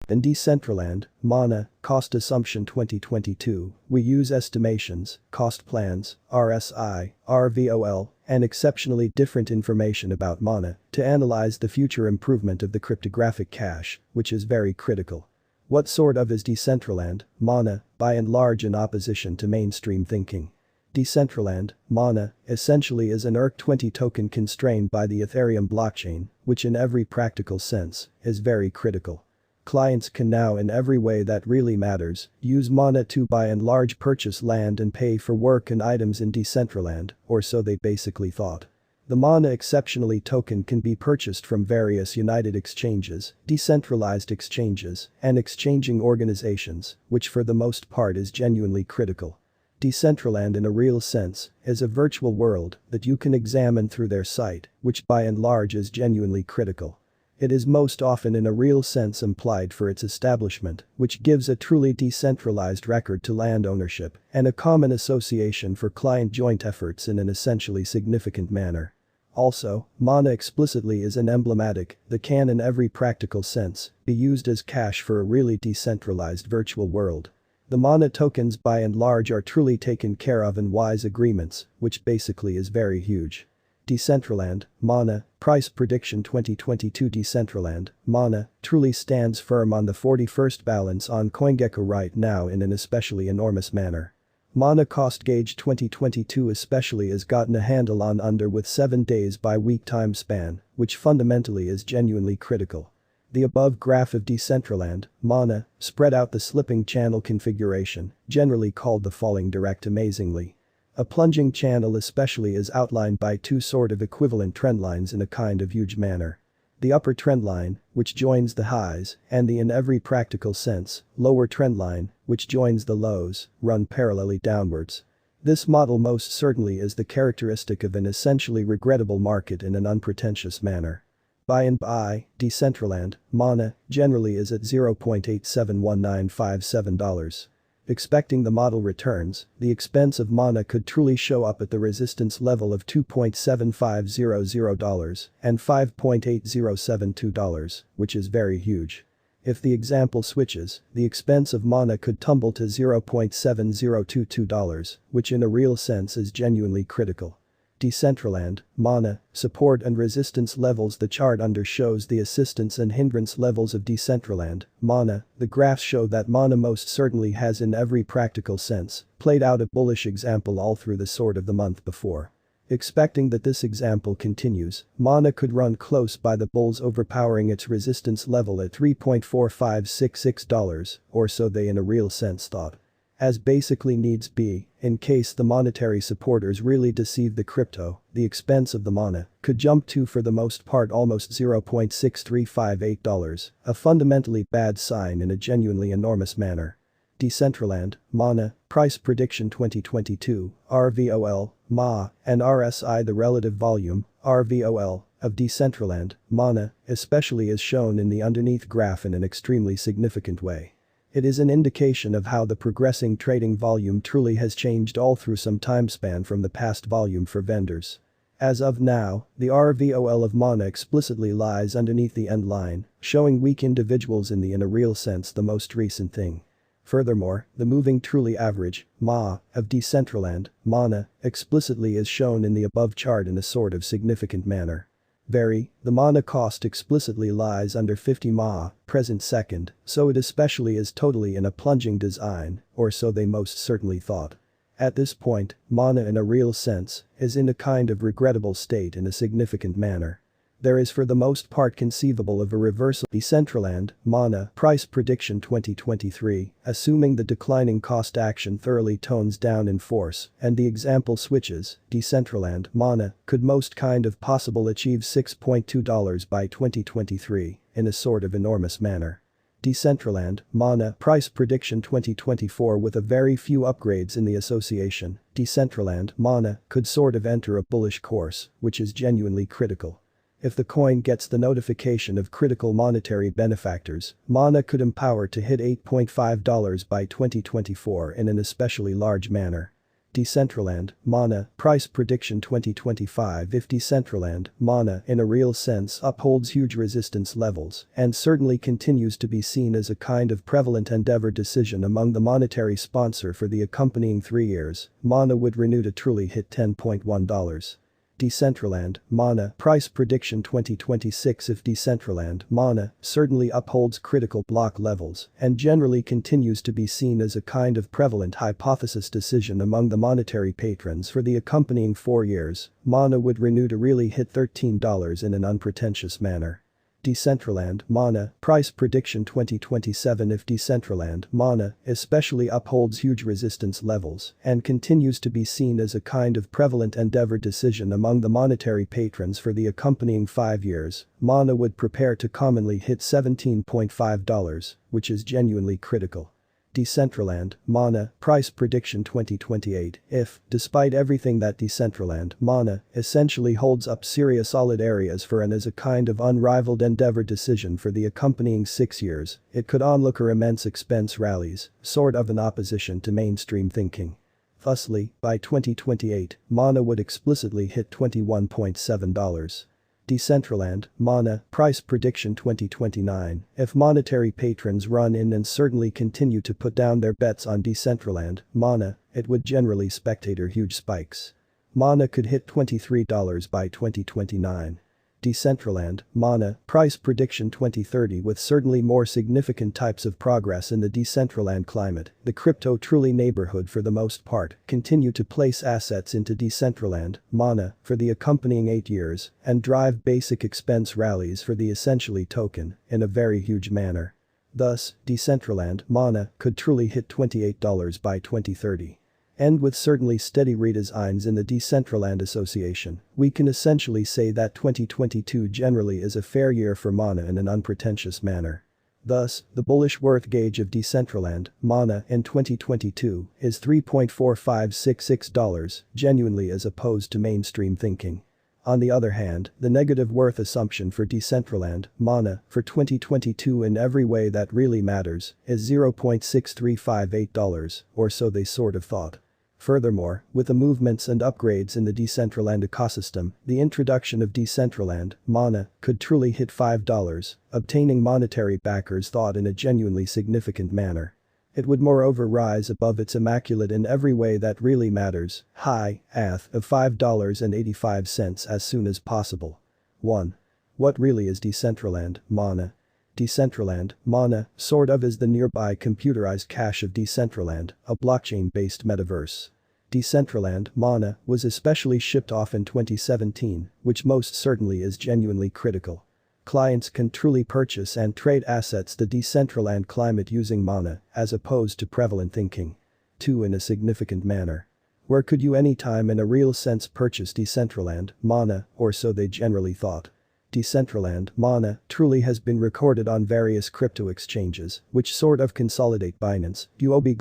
In Decentraland, Mana, Cost Assumption 2022, we use estimations, cost plans, RSI, RVOL, and exceptionally different information about Mana to analyze the future improvement of the cryptographic cache, which is very critical. What sort of is Decentraland, Mana, by and large in opposition to mainstream thinking? Decentraland, Mana, essentially is an ERC-20 token constrained by the Ethereum blockchain, which in every practical sense, is very critical. Clients can now in every way that really matters, use Mana to by and large purchase land and pay for work and items in Decentraland, or so they basically thought. The Mana exceptionally token can be purchased from various United Exchanges, decentralized exchanges, and exchanging organizations, which for the most part is genuinely critical. Decentraland in a real sense is a virtual world that you can examine through their site, which by and large is genuinely critical. It is most often in a real sense implied for its establishment, which gives a truly decentralized record to land ownership and a common association for client joint efforts in an essentially significant manner. Also, Mana explicitly is an emblematic that can in every practical sense be used as cash for a really decentralized virtual world. The Mana tokens by and large are truly taken care of in wise agreements, which basically is very huge. Decentraland, Mana, Price Prediction 2022 Decentraland, Mana, truly stands firm on the 41st balance on CoinGecko right now in an especially enormous manner. Mana Cost Gauge 2022 especially has gotten a handle on under with 7 days by week time span, which fundamentally is genuinely critical. The above graph of Decentraland, Mana, spread out the slipping channel configuration, generally called the falling direct amazingly. A plunging channel especially is outlined by two sort of equivalent trendlines in a kind of huge manner. The upper trendline, which joins the highs, and the in every practical sense, lower trendline, which joins the lows, run parallelly downwards. This model most certainly is the characteristic of an essentially regrettable market in an unpretentious manner. By and by, Decentraland, Mana, generally is at $0.871957. Expecting the model returns, the expense of Mana could truly show up at the resistance level of $2.7500 and $5.8072, which is very huge. If the example switches, the expense of Mana could tumble to $0.7022, which in a real sense is genuinely critical. Decentraland, Mana, support and resistance levels. The chart under shows the assistance and hindrance levels of Decentraland, Mana. The graphs show that Mana most certainly has in every practical sense played out a bullish example all through the sort of the month before. Expecting that this example continues, Mana could run close by the bulls overpowering its resistance level at $3.4566, or so they in a real sense thought. As basically needs be, in case the monetary supporters really deceive the crypto, the expense of the Mana could jump to for the most part almost $0.6358, a fundamentally bad sign in a genuinely enormous manner. Decentraland, Mana, Price Prediction 2022, RVOL, MA, and RSI. The relative volume, RVOL, of Decentraland, Mana, especially is shown in the underneath graph in an extremely significant way. It is an indication of how the progressing trading volume truly has changed all through some time span from the past volume for vendors. As of now, the RVOL of Mana explicitly lies underneath the end line, showing weak individuals in a real sense the most recent thing. Furthermore, the moving truly average, MA, of Decentraland, Mana, explicitly is shown in the above chart in a sort of significant manner. The Mana cost explicitly lies under 50 MA, present second, so it especially is totally in a plunging design, or so they most certainly thought. At this point, Mana in a real sense is in a kind of regrettable state in a significant manner. There is for the most part conceivable of a reversal. Decentraland, Mana, Price Prediction 2023, assuming the declining cost action thoroughly tones down in force and the example switches, Decentraland, Mana, could most kind of possible achieve $6.2 by 2023 in a sort of enormous manner. Decentraland, Mana, Price Prediction 2024 with a very few upgrades in the association, Decentraland, Mana, could sort of enter a bullish course, which is genuinely critical. If the coin gets the notification of critical monetary benefactors, Mana could empower to hit $8.5 by 2024 in an especially large manner. Decentraland, Mana, Price Prediction 2025. If Decentraland, Mana in a real sense upholds huge resistance levels and certainly continues to be seen as a kind of prevalent endeavor decision among the monetary sponsor for the accompanying 3 years, Mana would renew to truly hit $10.1. Decentraland, Mana, Price Prediction 2026. If Decentraland, Mana, certainly upholds critical block levels and generally continues to be seen as a kind of prevalent hypothesis decision among the monetary patrons for the accompanying 4 years, Mana would renew to really hit $13 in an unpretentious manner. Decentraland, Mana, Price Prediction 2027. If Decentraland, Mana, especially upholds huge resistance levels and continues to be seen as a kind of prevalent endeavor decision among the monetary patrons for the accompanying 5 years, Mana would prepare to commonly hit $17.5, which is genuinely critical. Decentraland, Mana, Price Prediction 2028. If, despite everything that Decentraland, Mana, essentially holds up serious solid areas for and as a kind of unrivaled endeavor decision for the accompanying 6 years, it could onlooker immense expense rallies, sort of in opposition to mainstream thinking. Thusly, by 2028, Mana would explicitly hit $21.7. Decentraland, Mana, Price Prediction 2029. If monetary patrons run in and certainly continue to put down their bets on Decentraland, Mana, it would generally spectator huge spikes. Mana could hit $23 by 2029. Decentraland, Mana, Price Prediction 2030. With certainly more significant types of progress in the Decentraland climate, the crypto truly neighborhood for the most part continue to place assets into Decentraland, Mana, for the accompanying 8 years and drive basic expense rallies for the essentially token in a very huge manner. Thus, Decentraland, Mana, could truly hit $28 by 2030. And with certainly steady redesigns in the Decentraland Association, we can essentially say that 2022 generally is a fair year for Mana in an unpretentious manner. Thus, the bullish worth gauge of Decentraland, Mana in 2022 is $3.4566 genuinely as opposed to mainstream thinking. On the other hand, the negative worth assumption for Decentraland, Mana, for 2022 in every way that really matters is $0.6358, or so they sort of thought. Furthermore, with the movements and upgrades in the Decentraland ecosystem, the introduction of Decentraland, Mana, could truly hit $5, obtaining monetary backers thought in a genuinely significant manner. It would moreover rise above its immaculate in every way that really matters, high, of $5.85 as soon as possible. 1. What really is Decentraland, Mana? Decentraland, Mana, sort of is the nearby computerized cache of Decentraland, a blockchain-based metaverse. Decentraland, Mana, was especially shipped off in 2017, which most certainly is genuinely critical. Clients can truly purchase and trade assets the Decentraland climate using Mana, as opposed to prevalent thinking. 2. In a significant manner. Where could you anytime in a real sense purchase Decentraland, Mana, or so they generally thought? Decentraland, Mana, truly has been recorded on various crypto exchanges, which sort of consolidate Binance, UOB